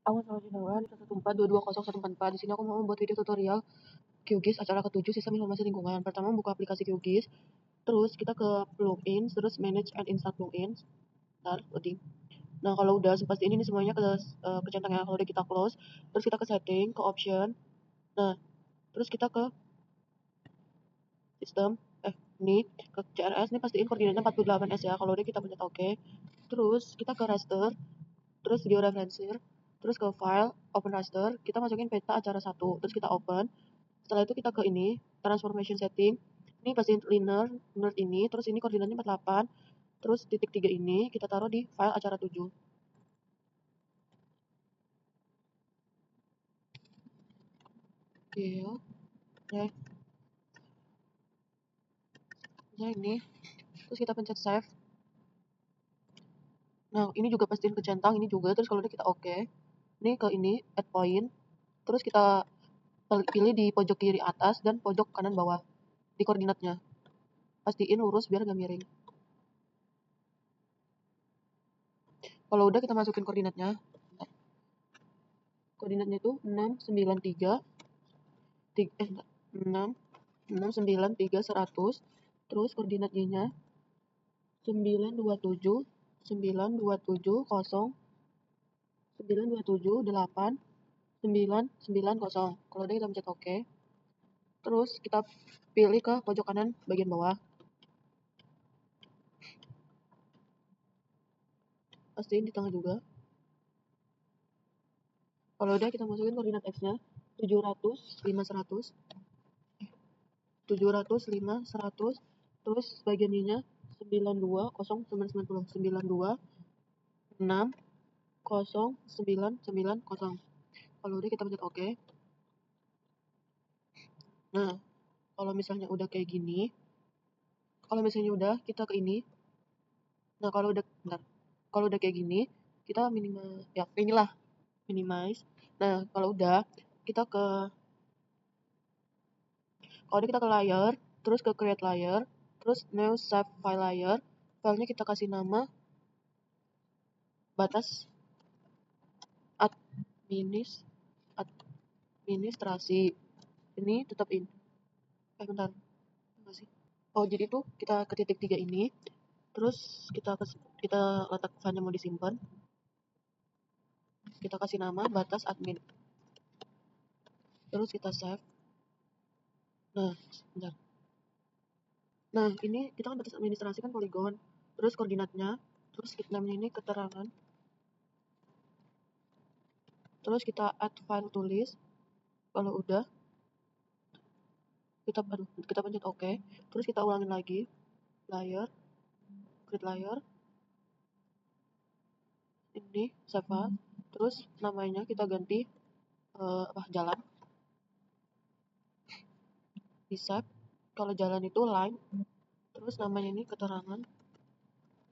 Awas sama Jinawan 114220144. Di sini aku mau membuat video tutorial QGIS acara ke-7 Sistem Informasi Lingkungan. Pertama buka aplikasi QGIS, terus kita ke plugins, terus manage and install plugins. Ntar, loading. Nah, kalau udah pastiin ini semuanya kecentang ya. Kalau udah kita close, terus kita ke setting, ke option. Nah, terus kita ke sistem, ini ke CRS, ini pastiin koordinatnya 48S ya. Kalau udah kita pencet OK. Terus kita ke raster, terus video referensi, terus ke file, open raster, kita masukin peta acara 1, terus kita open. Setelah itu kita ke ini, transformation setting. Ini pastiin linear ini, terus ini koordinatnya 48, terus titik 3 ini kita taruh di file acara 7. Oke, ya. Nah, ini. Terus kita pencet save. Nah, ini juga pastiin kecentang, ini juga. Terus kalau udah kita oke. Ini ke ini, add point. Terus kita pilih di pojok kiri atas dan pojok kanan bawah di koordinatnya. Pastiin lurus biar gak miring. Kalau udah kita masukin koordinatnya. Koordinatnya itu 693 693 100. Terus koordinat Y-nya 927 927 0 927 8 990. Kalau udah kita pencet OK. Terus kita pilih ke pojok kanan bagian bawah. Pastiin di tengah juga. Kalau udah kita masukin koordinat X-nya 700 5 100 700 5 100. Terus bagian Y-nya 92 0 990 92 6 0 990. Kalau udah kita pencet OK. Nah, kalau misalnya udah kayak gini, kalau misalnya udah kita ke ini. Nah, kalau udah kayak gini, kita minimal ya inilah minimize. Nah, kalau udah kita ke layer, terus ke create layer, terus new save file layer. Filenya kita kasih nama batas administrasi. Ini tetap ini. Bentar. Masih. Oh, jadi tuh kita ke titik 3 ini, terus kita letak filenya mau disimpan. Kita kasih nama batas admin. Terus kita save. Nah, bentar. Nah, ini kita kan batas administrasi kan poligon. Terus koordinatnya, terus namanya ini keterangan. Terus kita add file to list. Kalau udah, kita pencet OK. Terus kita ulangin lagi. Layer, create layer. Ini save file. Terus namanya kita ganti jalan. Di save. Kalau jalan itu line. Terus namanya ini keterangan.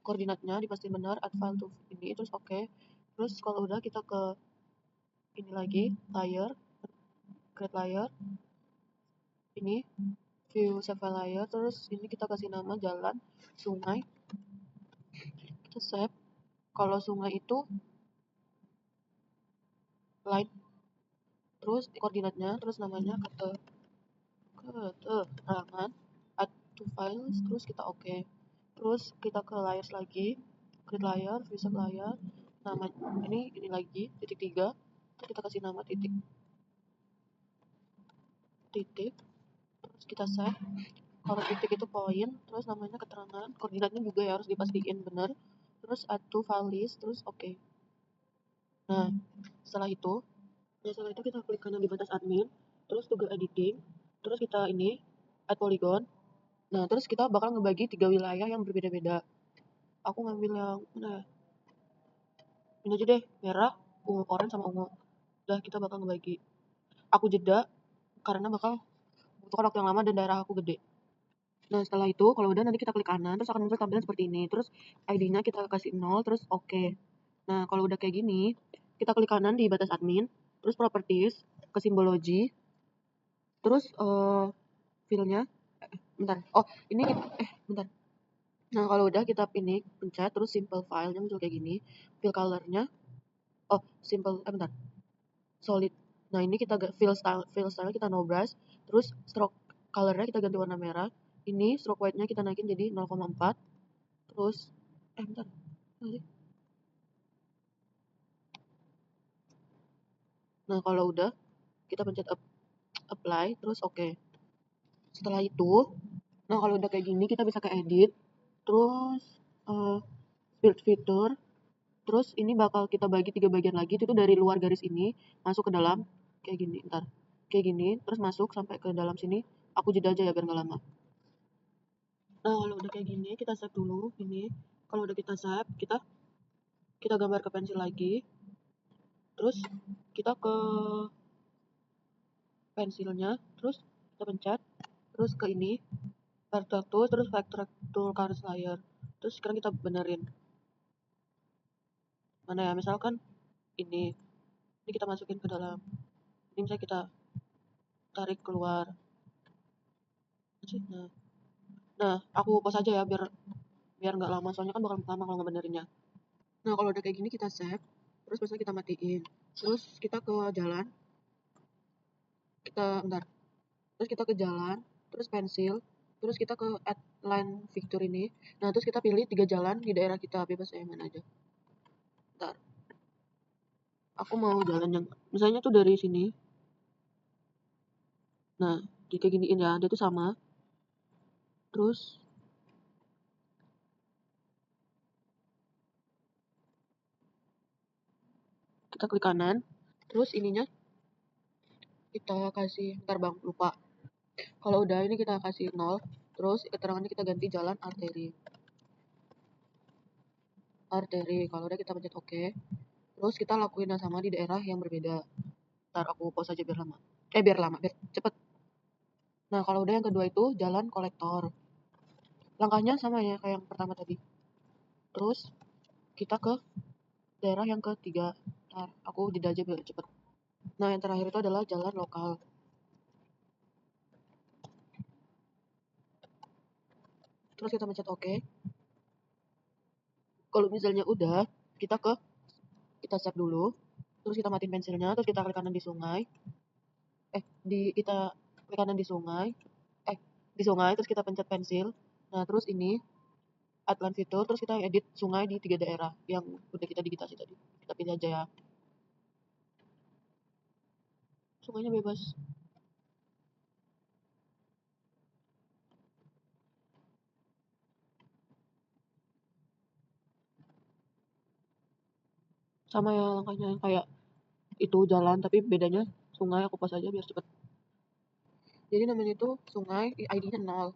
Koordinatnya dipastiin benar, add file to ini, terus OK. Terus kalau udah kita ke ini lagi, layer, create layer. Ini view save file layer, terus ini kita kasih nama jalan, sungai. Kita save. Kalau sungai itu line, terus koordinatnya, terus namanya keterangan, add to files, terus kita OK. Terus kita ke layers lagi, create layer, view save layer, nama ini lagi titik 3, terus kita kasih nama titik, terus kita save. Kalau titik itu poin, terus namanya keterangan, koordinatnya juga ya harus dipastiin benar, terus add to file list, terus OK. Nah, setelah itu kita klik kanan di batas admin, terus tugas editing, terus kita ini add polygon. Nah, terus kita bakal ngebagi 3 wilayah yang berbeda-beda. Aku ngambil yang mana ya? Ini aja deh, merah, ungu, orange sama ungu. Udah, kita bakal ngebagi. Aku jeda karena bakal butuhkan waktu yang lama dan daerah aku gede. Nah, setelah itu kalau udah nanti kita klik kanan, terus akan muncul tampilan seperti ini. Terus ID-nya kita kasih 0, terus OK. Nah, kalau udah kayak gini, kita klik kanan di batas admin, terus properties, ke simbology, terus filenya, bentar. Oh, ini bentar. Nah, kalau udah kita ini pencet, terus simple file-nya muncul kayak gini. Fill color-nya simple, bentar, solid. Nah ini kita fill style kita no brush, terus stroke colornya kita ganti warna merah. Ini stroke white-nya kita naikin jadi 0,4. Terus bentar. Nah kalau udah kita pencet apply, terus oke. Setelah itu, nah kalau udah kayak gini kita bisa ke edit, terus build fitur, terus ini bakal kita bagi 3 bagian lagi. Itu tuh dari luar garis ini masuk ke dalam kayak gini, kayak gini, terus masuk sampai ke dalam sini. Aku jeda aja ya biar nggak lama. Nah kalau udah kayak gini kita save dulu ini. Kalau udah kita save, kita gambar ke pensil lagi, terus kita ke pensilnya, terus kita pencet, terus ke ini vector tool, terus vector tool color layer. Terus sekarang kita benerin mana ya, misalkan ini kita masukin ke dalam ini, misalnya kita tarik keluar. Nah aku pause aja ya biar biar nggak lama, soalnya kan bakal lama kalau ngebenerinnya. Nah kalau udah kayak gini kita save, terus misalnya kita matiin, terus kita ke jalan, terus kita ke jalan, terus pensil, terus kita ke add line fixture ini. Nah terus kita pilih 3 jalan di daerah kita, bebas yang mana aja. Bentar, aku mau jalan yang misalnya tuh dari sini. Nah di kayak giniin ya, dia tuh sama. Terus kita klik kanan, terus ininya kita kasih, ntar bang lupa, kalau udah ini kita kasih 0, terus keterangannya kita ganti jalan arteri. Kalau udah kita pencet oke, terus kita lakuin yang sama di daerah yang berbeda. Ntar aku pause aja biar lama, biar cepet. Nah kalau udah yang kedua itu jalan kolektor, langkahnya sama ya kayak yang pertama tadi. Terus kita ke daerah yang ketiga. Ntar aku jeda aja biar cepet. Nah yang terakhir itu adalah jalan lokal. Terus kita pencet oke. Kalau misalnya udah, kita save dulu, terus kita matiin pensilnya, terus kita klik kanan di sungai. Kita klik kanan di sungai. Terus kita pencet pensil. Nah terus ini outline fitur, terus kita edit sungai di 3 daerah yang udah kita digitasi tadi. Kita pilih aja ya. Sungainya bebas. Sama ya langkahnya kayak itu jalan, tapi bedanya sungai. Aku pas aja biar cepet. Jadi namanya itu sungai, ID-nya 0.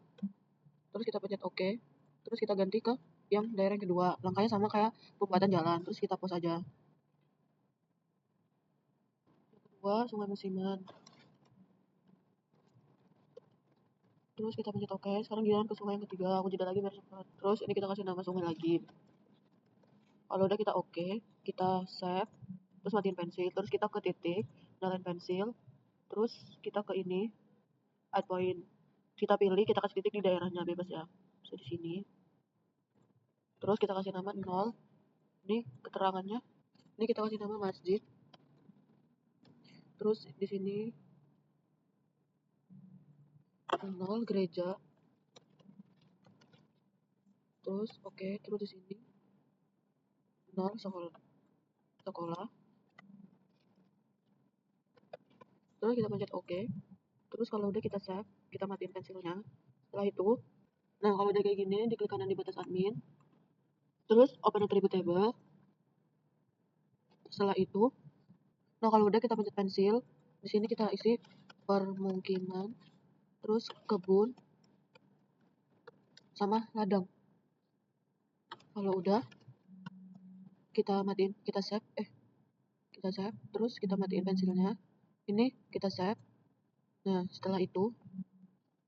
Terus kita pencet oke. Terus kita ganti ke yang daerah yang kedua. Langkahnya sama kayak pembuatan jalan. Terus kita pause aja. Kedua, sungai musiman. Terus kita pencet oke. Sekarang jalan ke sungai yang ketiga. Aku jeda lagi biar cepat. Terus ini kita kasih nama sungai lagi. Kalau udah kita oke, kita save, terus matiin pensil, terus kita ke titik, nyalain pensil, terus kita ke ini, add point. Kita pilih, kita kasih titik di daerahnya, bebas ya. Bisa di sini. Terus kita kasih nama 0. Ini keterangannya. Ini kita kasih nama masjid. Terus di sini 0 gereja. Terus oke, terus di sini 0 sekolah. Terus kita pencet oke. Terus kalau udah kita save, kita matiin pensilnya. Setelah itu, nah kalau udah kayak gini, diklik kanan di batas admin. Terus open attribute table. Setelah itu, nah kalau udah kita pencet pensil, di sini kita isi permukiman, terus kebun, sama ladang. Kalau udah kita matiin, kita save, terus kita matiin pensilnya. Ini kita save. Nah setelah itu,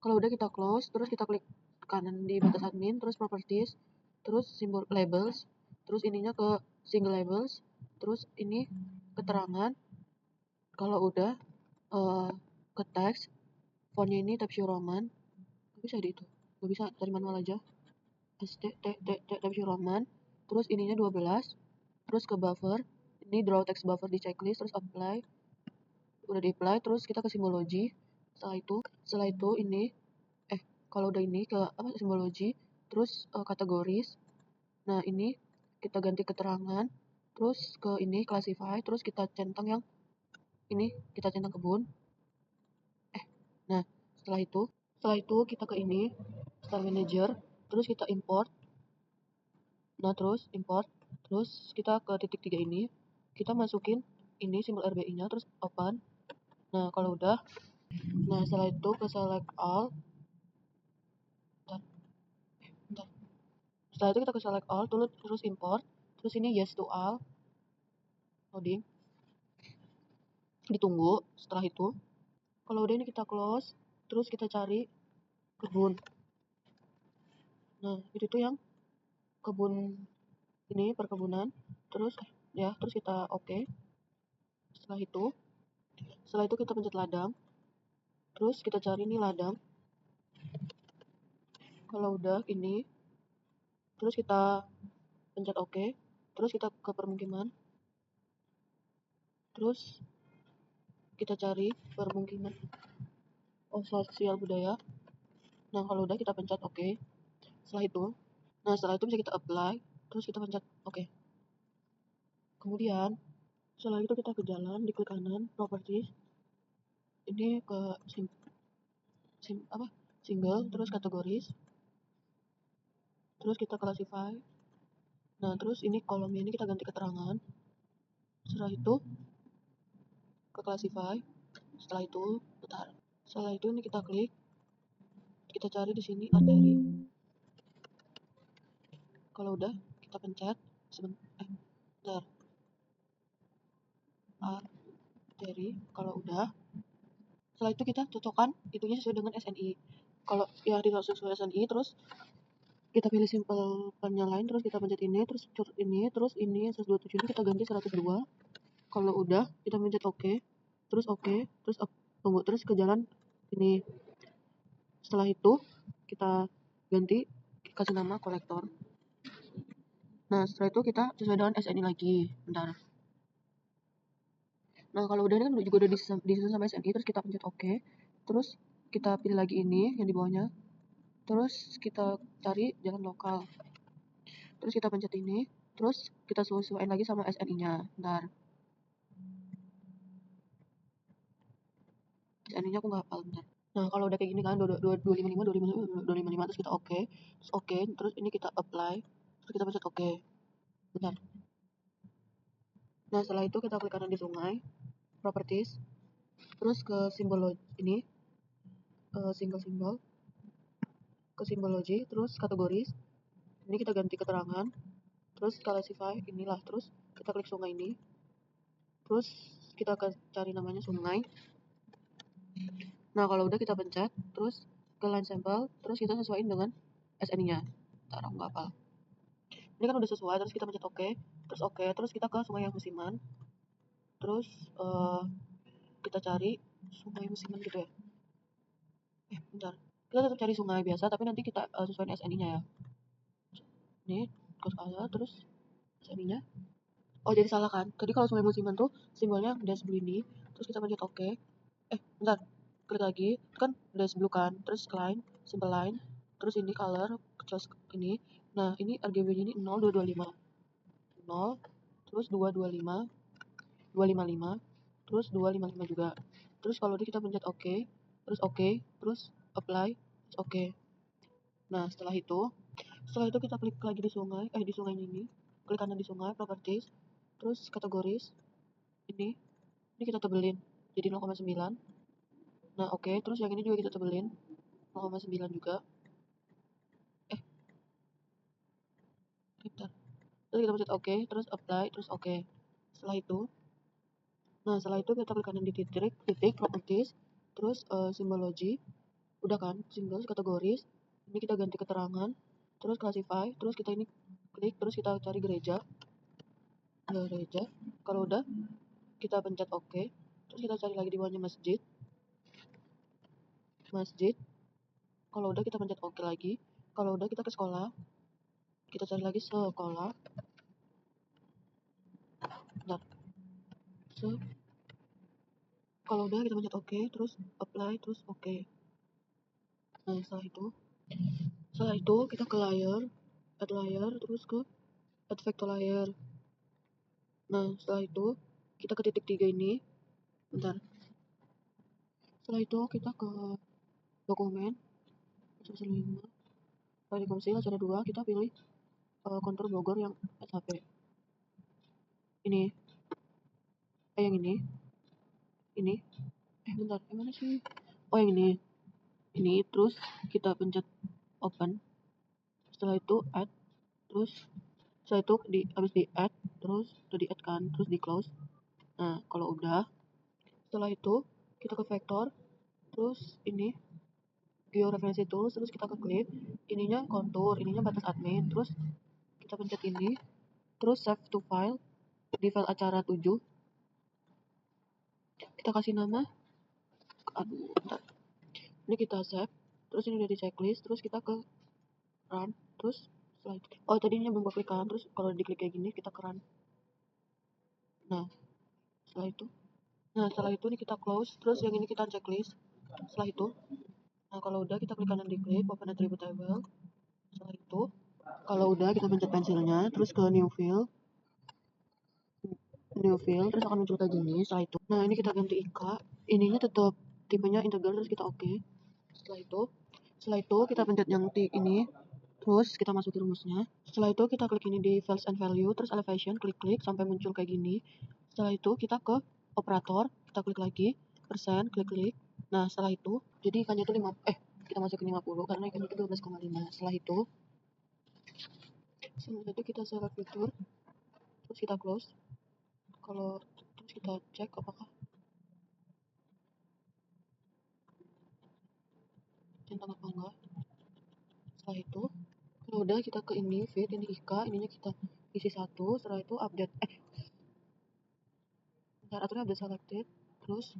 kalau udah kita close, terus kita klik kanan di batas admin, terus properties, terus simbol labels, terus ininya ke single labels, terus ini keterangan. Kalau udah ke teks, fontnya ini Times New Roman. Gak bisa di itu, gak bisa dari manual aja. Times New Roman, terus ininya 12, terus ke buffer, ini draw text buffer di checklist, terus apply, udah di apply, terus kita ke simbology. Setelah itu ini kalau udah ini ke apa simbology, terus kategoris. Nah ini kita ganti keterangan, terus ke ini classify, terus kita centang yang ini, kita centang kebun. Nah setelah itu kita ke ini style manager, terus kita import. Nah terus import, terus kita ke titik 3 ini, kita masukin ini simbol RBI nya, terus open. Nah kalau udah, nah setelah itu ke select all. Bentar. Setelah itu kita ke select all, terus import, terus ini yes to all, loading, ditunggu. Setelah itu kalau udah ini kita close, terus kita cari kebun. Nah itu tuh yang kebun ini, perkebunan. Terus terus kita oke. Setelah itu kita pencet ladang, terus kita cari nih ladang. Kalau udah ini, terus kita pencet oke, terus kita ke permukiman, terus kita cari permukiman sosial budaya. Nah kalau udah kita pencet oke. Setelah itu bisa kita apply, terus kita pencet oke. Kemudian setelah itu kita ke jalan, di klik kanan properties, ini ke single, terus kategoris, terus kita classify. Nah terus ini kolomnya ini kita ganti keterangan. Setelah itu ke classify. Setelah itu ini kita klik, kita cari di sini arteri. Kalau udah kita pencet bentar, arteri. Kalau udah, setelah itu kita cocokkan itunya sesuai dengan SNI. Kalau ya sesuai SNI, terus kita pilih simple penyalain, terus kita pencet ini, terus ini 127 ini kita ganti 102. Kalau udah kita pencet oke, terus tunggu, terus ke jalan ini. Setelah itu kita ganti, kasih nama kolektor. Nah setelah itu kita sesuai dengan SNI lagi. Bentar. Nah kalau udah ini kan juga udah disusun sama SNI, terus kita pencet oke, terus kita pilih lagi ini yang di bawahnya, terus kita cari jalan lokal, terus kita pencet ini, terus kita sesuaiin lagi sama SNI nya. Bentar, SNI nya aku nggak hafal. Bentar. Nah kalau udah kayak gini kan 255 terus kita oke, terus ini kita apply, terus kita pencet oke. Bentar. Nah setelah itu kita klik kanan di sungai, properties, terus ke simbol ini, single simbol, ke simbology, terus kategoris. Ini kita ganti keterangan, terus classify inilah, terus kita klik sungai ini, terus kita akan cari namanya sungai. Nah kalau udah kita pencet, terus ke line sample, terus kita sesuaiin dengan SNI nya. Ntar aku nggak hafal. Ini kan udah sesuai, terus kita pencet oke, terus kita ke sungai yang musiman, terus kita cari sungai musiman gitu ya. Bentar, kita tetap cari sungai biasa, tapi nanti kita sesuaiin SNI nya ya. Ini ke skala, terus SNI nya. Oh jadi salah kan, tadi kalau sungai musiman tuh simbolnya dash blue ini, terus kita pencet oke. Bentar, klik lagi, kan dash blue kan, terus line, simple line, terus ini color, just ini. Nah ini RGB nya ini 0225, 0, terus 225, 255, terus 255 juga. Terus kalau kita pencet oke, terus apply, terus oke. Nah setelah itu kita klik lagi di sungai, di sungai ini, klik kanan di sungai, properties, terus kategoris, ini kita tebelin jadi 0,9. Nah oke, terus yang ini juga kita tebelin 0,9 juga. Bentar. Terus kita pencet oke, terus apply, terus oke. Setelah itu kita klik kanan di titik properties, terus simbology, udah kan, simbol kategoris. Ini kita ganti keterangan, terus classify, terus kita ini klik, terus kita cari gereja. Kalau udah kita pencet oke, terus kita cari lagi di bawahnya masjid. Kalau udah kita pencet oke lagi. Kalau udah kita ke sekolah, kita cari lagi sekolah. Bentar. save. Kalau udah kita pencet oke, terus apply, terus oke. Nah setelah itu kita ke layer, add layer, terus ke add vector layer. Nah setelah itu kita ke titik 3 ini, bentar. Setelah itu kita ke dokumen, laser 5, file konsil, laser 2, kita pilih kontur Bogor yang SHP. Ini, yang ini, bentar, yang mana sih? Oh yang ini, terus kita pencet open. Setelah itu add, terus setelah itu habis di add, terus udah di add kan, terus di close. Nah kalau udah, setelah itu kita ke vektor, terus ini georeferensi tools, terus kita ke klik, ininya kontur, ininya batas admin, terus kita pencet ini, terus save to file di file acara 7. Kita kasih nama, bentar. Ini kita save, terus ini udah di checklist, terus kita ke run, terus setelah itu, oh tadinya belum klik kan, terus kalau diklik kayak gini kita ke run. Nah setelah itu nih kita close, terus yang ini kita checklist. Setelah itu, nah kalau udah kita klik kanan diklik open attribute table. Setelah itu kalau udah kita pencet pensilnya, terus ke new field, terus akan muncul kayak gini. Setelah itu, nah ini kita ganti IK, ininya tetap tipenya integer, terus kita oke. Setelah itu kita pencet yang T ini, terus kita masukin rumusnya. Setelah itu kita klik ini di fields and value, terus elevation, klik sampai muncul kayak gini. Setelah itu kita ke operator, kita klik lagi, persen, klik. Nah setelah itu, jadi ikannya itu kita masukin 50 karena ikan itu 12,5. Setelah itu kita select fitur, terus kita close. Terus kita cek apakah centang apa enggak. Setelah itu kalau udah kita ke ini feed, ini IK, ininya kita isi 1. Setelah itu update aturan update selected. Terus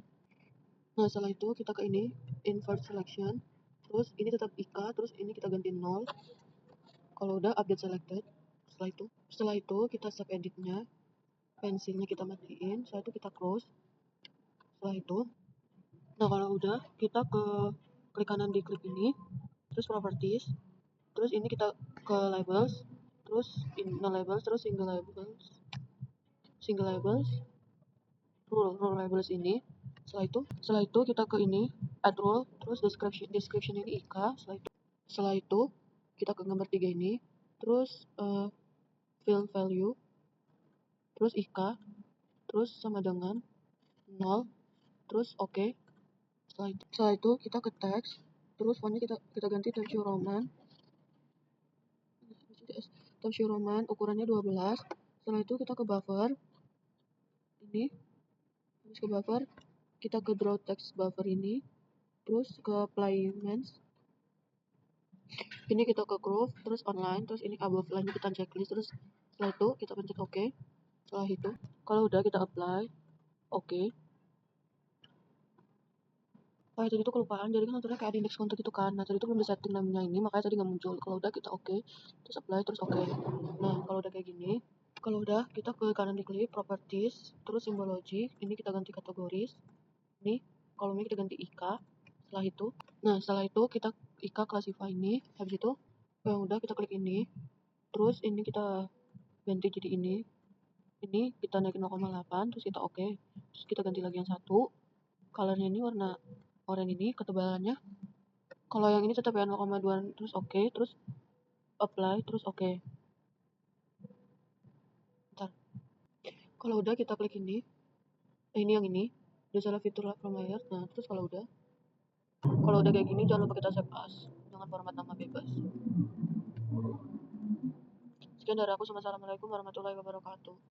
nah setelah itu kita ke ini invert selection, terus ini tetap IK, terus ini kita ganti 0. Kalau udah update selected. Setelah itu kita save editnya, pensilnya kita matiin. Setelah itu kita close. Setelah itu, nah kalau udah kita ke klik kanan di klik ini, terus properties, terus ini kita ke labels, terus no labels, terus single labels, rule labels ini. Setelah itu kita ke ini add rule, terus description ini IK. Setelah itu kita ke gambar 3 ini, terus fill value, terus IK, terus sama dengan 0, terus oke. Setelah itu kita ke teks, terus fontnya kita ganti Times New Roman, ukurannya 12. Setelah itu kita ke buffer ini, terus ke buffer, kita ke draw text buffer ini, terus ke placements ini kita ke groove, terus online, terus ini above line kita checklist, terus setelah itu kita pencet oke. Setelah itu kalau udah kita apply oke. Oh tadi itu kelupaan, jadi kan aturannya kayak ada index kontak itu kan. Nah tadi itu belum disetting namanya ini, makanya tadi nggak muncul. Kalau udah kita oke, terus apply, terus oke. Nah kalau udah kayak gini, kalau udah kita ke kanan diklik properties, terus simbology, ini kita ganti kategoris. Ini kolomnya kita ganti IK. Setelah itu kita IK classify ini. Habis itu yang udah kita klik ini, terus ini kita ganti jadi ini kita naikin 0,8, terus kita oke. Terus kita ganti lagi yang satu, colornya ini warna oranye ini, ketebalannya kalau yang ini tetap ya 0,2, terus oke, terus apply, terus oke. Bentar. Kalau udah kita klik ini yang ini udah salah fitur from layer. Nah terus kalau udah kayak gini jangan lupa kita save as, jangan format nama bebas. Sekian dari aku, assalamualaikum warahmatullahi wabarakatuh.